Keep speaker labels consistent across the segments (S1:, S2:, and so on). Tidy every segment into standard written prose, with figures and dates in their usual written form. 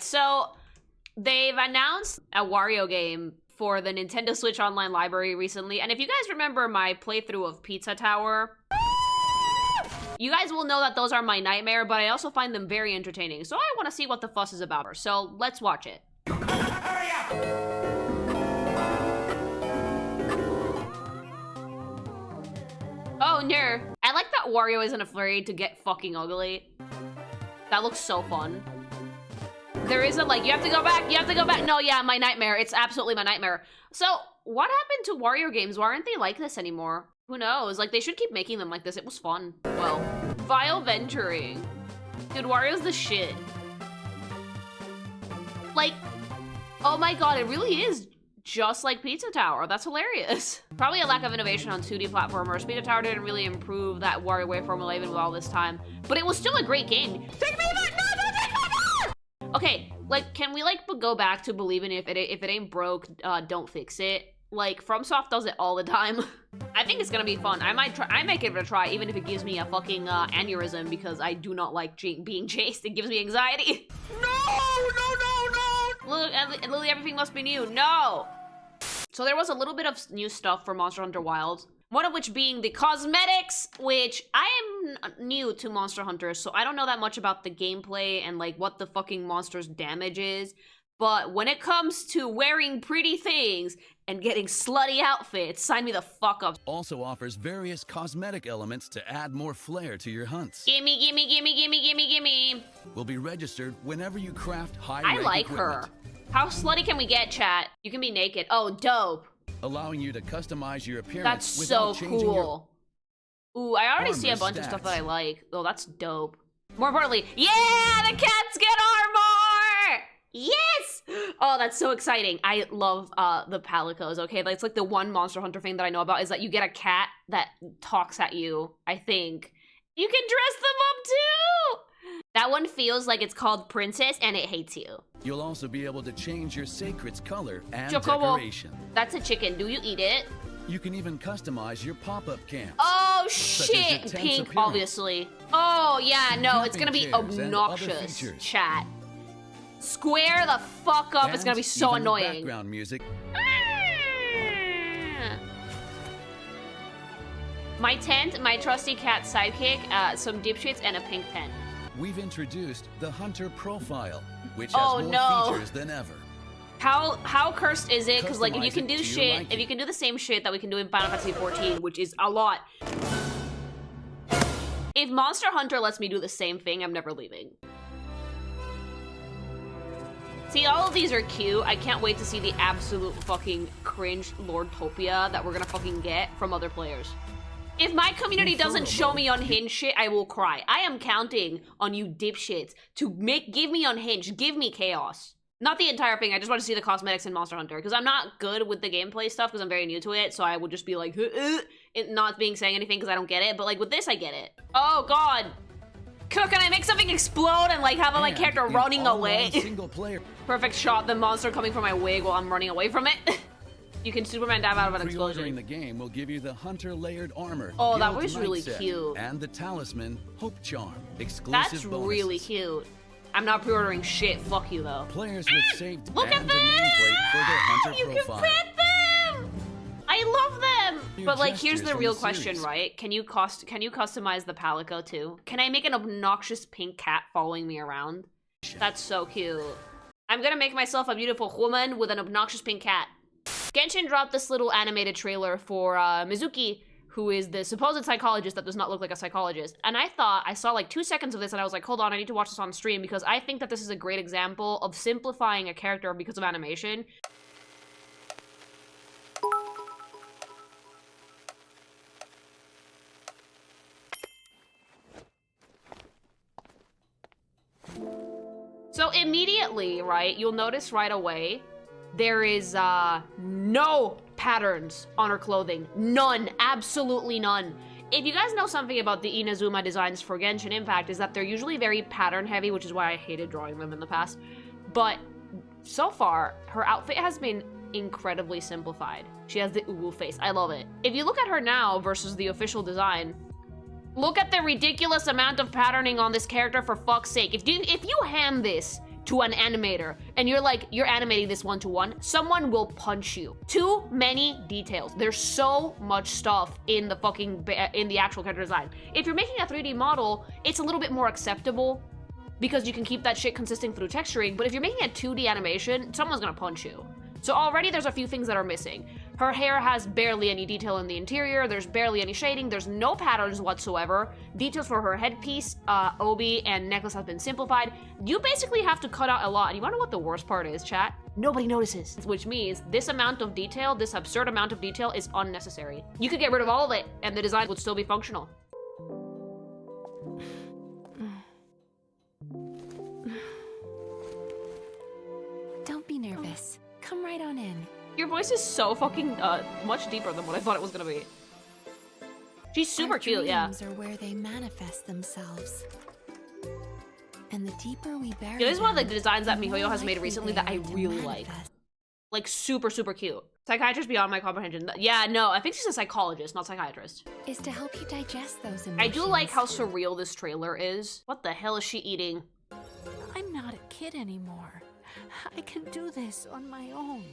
S1: So they've announced a Wario game for the Nintendo Switch Online library recently, and if you guys remember my playthrough of Pizza Tower, you guys will know that those are my nightmare, but I also find them very entertaining, so I want to see what the fuss is about. So let's watch it.
S2: Hurry up!
S1: Oh no. I like that Wario isn't afraid to get fucking ugly. That looks so fun. There isn't like, you have to go back, you have to go back. No, yeah, my nightmare. It's absolutely my nightmare. So, what happened to Wario games? Why aren't they like this anymore? Who knows? Like, they should keep making them like this. It was fun. Well, vile venturing. Dude, Wario's the shit. Like, oh my god, it really is just like Pizza Tower. That's hilarious. Probably a lack of innovation on 2D platformers. Pizza Tower didn't really improve that WarioWare formula even with all this time. But it was still a great game. Take me back! No, don't take me back! Okay, like, can we, like, go back to believing if it ain't broke, don't fix it? Like, FromSoft does it all the time. I think it's gonna be fun. I might give it a try, even if it gives me a fucking, aneurysm, because I do not like being chased. It gives me anxiety. No! Lily, everything must be new. No! So there was a little bit of new stuff for Monster Hunter Wilds. One of which being the cosmetics, which I am new to Monster Hunter, so I don't know that much about the gameplay and like what the fucking monster's damage is. But when it comes to wearing pretty things and getting slutty outfits, sign me the fuck up.
S3: Also offers various cosmetic elements to add more flair to your hunts.
S1: Gimme, gimme, gimme, gimme, gimme, gimme.
S3: Will be registered whenever you craft high
S1: I
S3: rank
S1: like
S3: equipment,
S1: her. How slutty can we get, chat? You can be naked. Oh, dope.
S3: allowing you to customize your appearance.
S1: That's so
S3: without changing
S1: cool. Ooh, I already see a bunch of stuff that I like. Oh, that's dope. More importantly, yeah, the cats get armor! Yes! Oh, that's so exciting. I love the palicos, okay? It's like the one Monster Hunter thing that I know about is that you get a cat that talks at you, I think. You can dress them up too! That one feels like it's called Princess and it hates you.
S3: You'll also be able to change your sacred's color and
S1: Chocobo.
S3: decoration.
S1: That's a chicken. Do you eat it?
S3: You can even customize your pop-up camps.
S1: Oh
S3: such as your
S1: shit!
S3: tent's
S1: Pink,
S3: appearance,
S1: obviously. Oh yeah, no, it's gonna be
S3: chairs, and other
S1: obnoxious,
S3: features.
S1: chat. Square the fuck up, it's gonna be
S3: and
S1: so
S3: even the
S1: annoying.
S3: background music.
S1: My tent, my trusty cat sidekick, some dipshits, and a pink tent.
S3: We've introduced the Hunter Profile, which
S1: Oh,
S3: has more
S1: no.
S3: features than ever.
S1: How cursed is it? Because like if you
S3: Customize
S1: can
S3: it
S1: do
S3: to your
S1: shit,
S3: liking.
S1: if you can do the same shit that we can do in Final Fantasy XIV, which is a lot. If Monster Hunter lets me do the same thing, I'm never leaving. See, all of these are cute. I can't wait to see the absolute fucking cringe Lordtopia that we're gonna fucking get from other players. If my community doesn't show me unhinged shit, I will cry. I am counting on you dipshits to give me unhinged, give me chaos. Not the entire thing, I just want to see the cosmetics in Monster Hunter, because I'm not good with the gameplay stuff, because I'm very new to it, so I would just be like, not saying anything because I don't get it, but like with this, I get it. Oh god! Can I make something explode and like have a like character
S3: And
S1: running
S3: all
S1: away?
S3: single player.
S1: Perfect shot, the monster coming from my wig while I'm running away from it. You can Superman dive out of an
S3: Pre-ordering
S1: explosion.
S3: the game will give you the Hunter layered armor.
S1: Oh, that
S3: Guild
S1: was really
S3: Night Set,
S1: cute.
S3: And the talisman Hope Charm. Exclusive
S1: That's
S3: bonuses.
S1: really cute. I'm not pre-ordering shit, fuck you though.
S3: Players with saved
S1: Look at
S3: and the
S1: them!
S3: nameplate for their Hunter
S1: You
S3: profile.
S1: can pet them! I love them!
S3: Your
S1: But like, here's
S3: gestures
S1: the
S3: from
S1: real
S3: the
S1: question,
S3: series.
S1: right? Can you customize the Palico too? Can I make an obnoxious pink cat following me around? That's so cute. I'm gonna make myself a beautiful woman with an obnoxious pink cat. Genshin dropped this little animated trailer for Mizuki, who is the supposed psychologist that does not look like a psychologist. And I saw like 2 seconds of this and I was like, hold on, I need to watch this on stream because I think that this is a great example of simplifying a character because of animation. So immediately, right, you'll notice right away, there is no patterns on her clothing. None, absolutely none. If you guys know something about the Inazuma designs for Genshin Impact, is that they're usually very pattern heavy, which is why I hated drawing them in the past. But so far, her outfit has been incredibly simplified. She has the uwu face, I love it. If you look at her now versus the official design, look at the ridiculous amount of patterning on this character, for fuck's sake. If you hand this to an animator and you're like, you're animating this one-to-one, someone will punch you. Too many details. There's so much stuff in the fucking, in the actual character design. If you're making a 3D model, it's a little bit more acceptable because you can keep that shit consistent through texturing, but if you're making a 2D animation, someone's gonna punch you. So already there's a few things that are missing. Her hair has barely any detail in the interior, there's barely any shading, there's no patterns whatsoever. Details for her headpiece, obi, and necklace have been simplified. You basically have to cut out a lot. And you wanna know what the worst part is, chat? Nobody notices. Which means this amount of detail, this absurd amount of detail is unnecessary. You could get rid of all of it and the design would still be functional.
S2: Don't be nervous. Come right on in.
S1: Your voice is so fucking much deeper than what I thought it was gonna be. She's super cute, yeah.
S2: Dreams are where they manifest themselves. And the deeper we bury
S1: Yeah, this is one of the
S2: them,
S1: designs that
S2: the
S1: MiHoYo
S2: more
S1: has made
S2: likely
S1: recently
S2: they
S1: that I
S2: are to
S1: really like.
S2: manifest.
S1: Like super, super cute. Psychiatrist beyond my comprehension. Yeah, no, I think she's a psychologist, not psychiatrist.
S2: Is to help you digest those emotions.
S1: I do like how surreal this trailer is. What the hell is she eating?
S2: I'm not a kid anymore. I can do this on my own.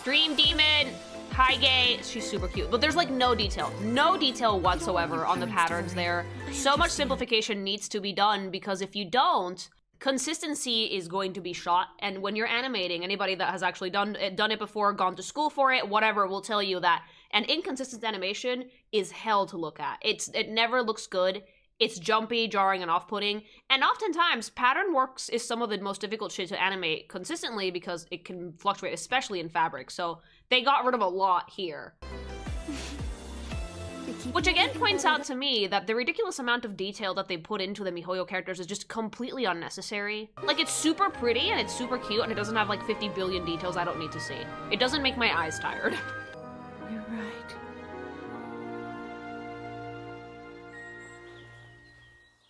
S1: Dream Demon! Hi gay! She's super cute. But there's like no detail. No detail whatsoever on the patterns there. So much simplification needs to be done because if you don't, consistency is going to be shot. And when you're animating, anybody that has actually done it before, gone to school for it, whatever, will tell you that an inconsistent animation is hell to look at. It never looks good. It's jumpy, jarring, and off-putting. And oftentimes, pattern works is some of the most difficult shit to animate consistently because it can fluctuate, especially in fabric. So they got rid of a lot here. Which again points out to me that the ridiculous amount of detail that they put into the MiHoYo characters is just completely unnecessary. Like, it's super pretty and it's super cute and it doesn't have like 50 billion details I don't need to see. It doesn't make my eyes tired.
S2: You're right.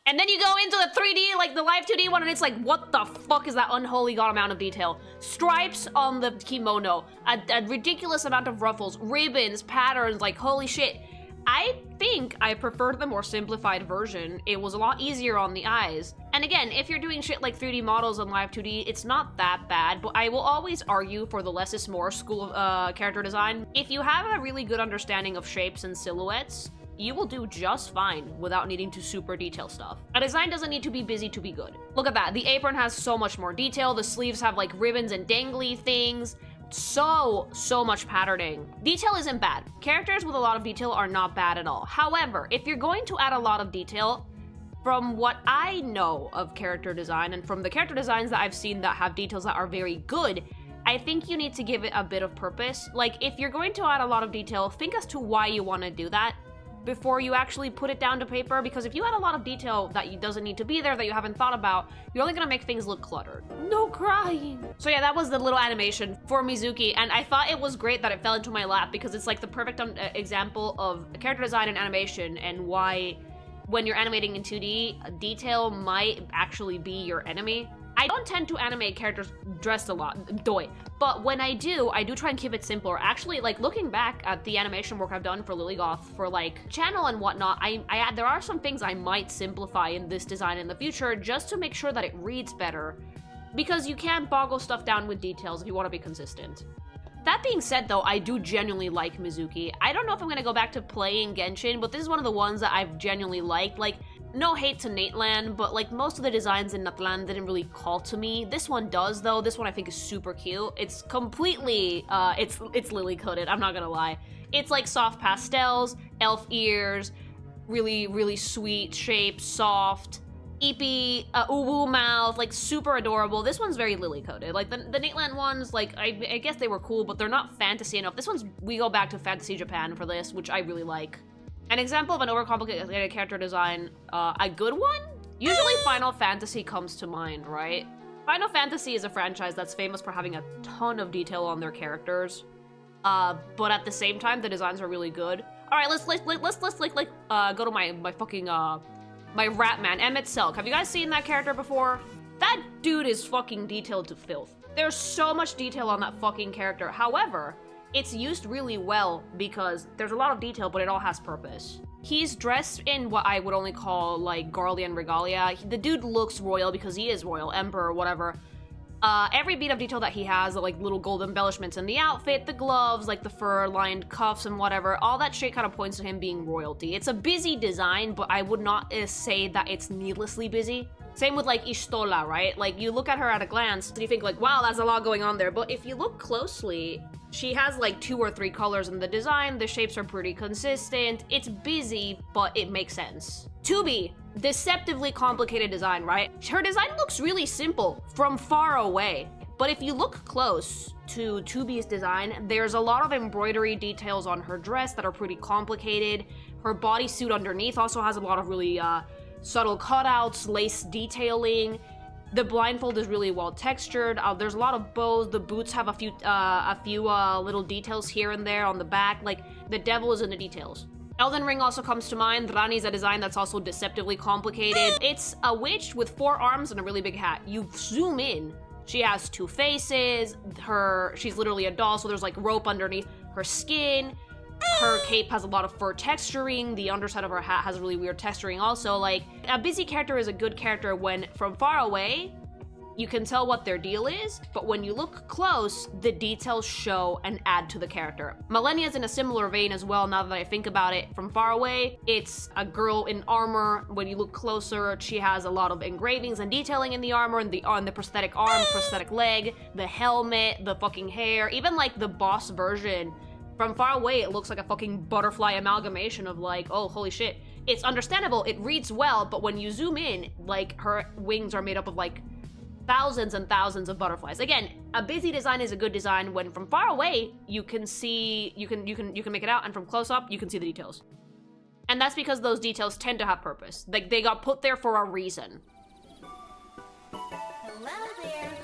S1: And then you go into the 3D, like the live 2D one, and it's like, what the fuck is that unholy god amount of detail? Stripes on the kimono, a ridiculous amount of ruffles, ribbons, patterns, like holy shit. I think I preferred the more simplified version. It was a lot easier on the eyes. And again, if you're doing shit like 3D models on live 2D, it's not that bad, but I will always argue for the less is more school of character design. If you have a really good understanding of shapes and silhouettes, you will do just fine without needing to super detail stuff. A design doesn't need to be busy to be good. Look at that, the apron has so much more detail, the sleeves have like ribbons and dangly things. So much patterning. Detail isn't bad. Characters with a lot of detail are not bad at all. However, if you're going to add a lot of detail, from what I know of character design and from the character designs that I've seen that have details that are very good, I think you need to give it a bit of purpose. Like, if you're going to add a lot of detail, think as to why you want to do that before you actually put it down to paper, because if you add a lot of detail that doesn't need to be there, that you haven't thought about, you're only gonna make things look cluttered. No crying! So yeah, that was the little animation for Mizuki, and I thought it was great that it fell into my lap, because it's like the perfect example of character design and animation, and why when you're animating in 2D, detail might actually be your enemy. I don't tend to animate characters dressed a lot, but when I do try and keep it simpler. Actually, like, looking back at the animation work I've done for Lilygoth for like channel and whatnot, there are some things I might simplify in this design in the future just to make sure that it reads better, because you can't boggle stuff down with details if you want to be consistent. That being said though, I do genuinely like Mizuki. I don't know if I'm gonna go back to playing Genshin, but this is one of the ones that I've genuinely liked. Like, no hate to Nateland, but like most of the designs in Nateland didn't really call to me. This one does though. This one I think is super cute. It's completely, it's lily coated, I'm not gonna lie. It's like soft pastels, elf ears, really, really sweet shape, soft, eepy, uwu mouth, like super adorable. This one's very lily coated. Like the Nateland ones, like I guess they were cool, but they're not fantasy enough. This one's, we go back to Fantasy Japan for this, which I really like. An example of an overcomplicated character design, a good one? Usually Final Fantasy comes to mind, right? Final Fantasy is a franchise that's famous for having a ton of detail on their characters, but at the same time, the designs are really good. All right, let's go to my fucking my rat man, Emmett Selk. Have you guys seen that character before? That dude is fucking detailed to filth. There's so much detail on that fucking character. However, It's used really well because there's a lot of detail, but it all has purpose. He's dressed in what I would only call, like, garlia and regalia. The dude looks royal because he is royal, emperor, whatever. Every beat of detail that he has, like little gold embellishments in the outfit, the gloves, like the fur-lined cuffs and whatever, all that shit kind of points to him being royalty. It's a busy design, but I would not say that it's needlessly busy. Same with, like, Istola, right? Like, you look at her at a glance, and you think, like, wow, that's a lot going on there. But if you look closely, she has, like, 2 or 3 colors in the design, the shapes are pretty consistent, it's busy, but it makes sense. Tubi, deceptively complicated design, right? Her design looks really simple from far away, but if you look close to Tubi's design, there's a lot of embroidery details on her dress that are pretty complicated. Her bodysuit underneath also has a lot of really subtle cutouts, lace detailing. The blindfold is really well textured. There's a lot of bows. The boots have a few little details here and there on the back. Like, the devil is in the details. Elden Ring also comes to mind. Rani's a design that's also deceptively complicated. It's a witch with 4 arms and a really big hat. You zoom in, she has 2 faces. She's literally a doll, so there's like rope underneath her skin. Her cape has a lot of fur texturing. The underside of her hat has really weird texturing also. Like, a busy character is a good character when, from far away, you can tell what their deal is, but when you look close, the details show and add to the character. Malenia's in a similar vein as well, now that I think about it. From far away, it's a girl in armor. When you look closer, she has a lot of engravings and detailing in the armor, and on the prosthetic arm, prosthetic leg, the helmet, the fucking hair, even like the boss version. From far away, it looks like a fucking butterfly amalgamation of like, oh, holy shit. It's understandable, it reads well, but when you zoom in, like, her wings are made up of like thousands and thousands of butterflies. Again, a busy design is a good design when from far away you can see, you can make it out, and from close up you can see the details. And that's because those details tend to have purpose. Like, they got put there for a reason.
S2: Hello there.